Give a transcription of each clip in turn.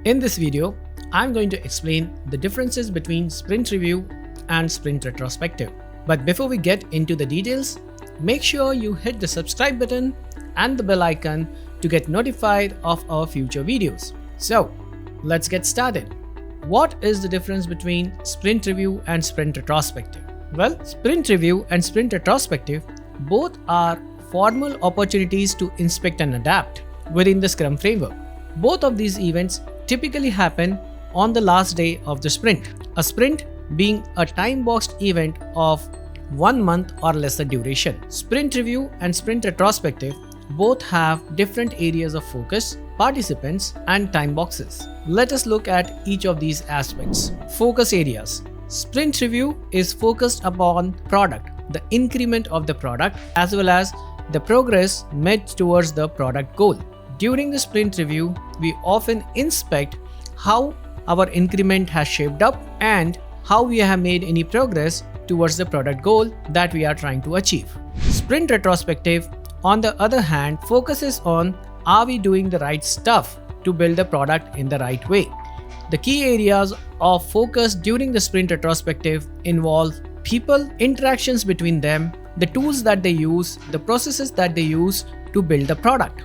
In this video, I'm going to explain the differences between sprint review and sprint retrospective. But before we get into the details, make sure you hit the subscribe button and the bell icon to get notified of our future videos. So, let's get started. What is the difference between sprint review and sprint retrospective? Well, sprint review and sprint retrospective both are formal opportunities to inspect and adapt within the Scrum framework. Both of these events typically happen on the last day of the sprint. A sprint being a time-boxed event of 1 month or lesser duration. Sprint review and sprint retrospective both have different areas of focus, participants, and time boxes. Let us look at each of these aspects. Focus areas. Sprint review is focused upon product, the increment of the product, as well as the progress made towards the product goal. During the sprint review, we often inspect how our increment has shaped up and how we have made any progress towards the product goal that we are trying to achieve. Sprint retrospective, on the other hand, focuses on are we doing the right stuff to build the product in the right way. The key areas of focus during the sprint retrospective involve people, interactions between them, the tools that they use, the processes that they use to build the product.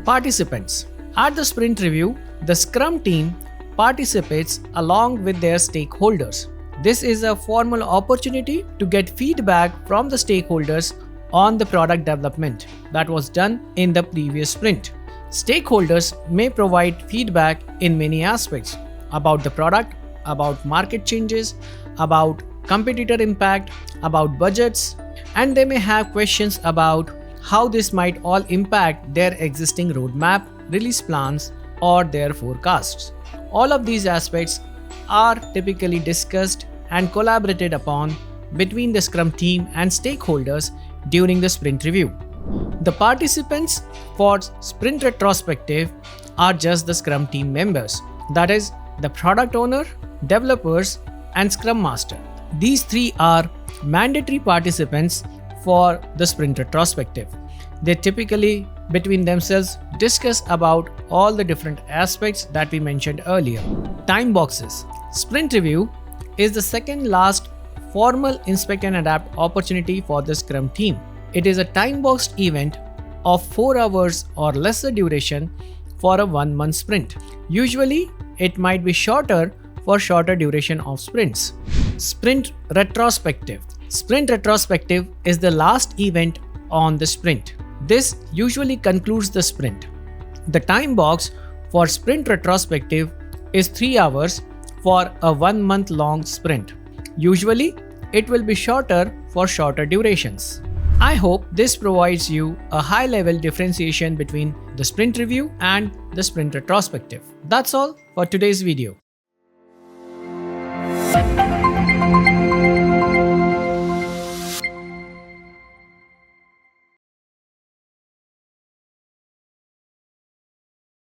Participants. At the sprint review, the Scrum team participates along with their stakeholders. This is a formal opportunity to get feedback from the stakeholders on the product development that was done in the previous sprint. Stakeholders may provide feedback in many aspects about the product, about market changes, about competitor impact, about budgets, and they may have questions about how this might all impact their existing roadmap, release plans, or their forecasts. All of these aspects are typically discussed and collaborated upon between the Scrum team and stakeholders during the sprint review. The participants for sprint retrospective are just the Scrum team members, that is, the product owner, developers, and Scrum Master. These three are mandatory participants for the sprint retrospective. They typically between themselves discuss about all the different aspects that we mentioned earlier. Time boxes. Sprint review is the second last formal inspect and adapt opportunity for the Scrum team. It is a time-boxed event of 4 hours or lesser duration for a 1-month sprint. Usually, it might be shorter for shorter duration of sprints. Sprint retrospective. Sprint retrospective is the last event on the sprint. This usually concludes the sprint. The time box for sprint retrospective is 3 hours for a 1-month long sprint. Usually, it will be shorter for shorter durations. I hope this provides you a high-level differentiation between the sprint review and the sprint retrospective. That's all for today's video.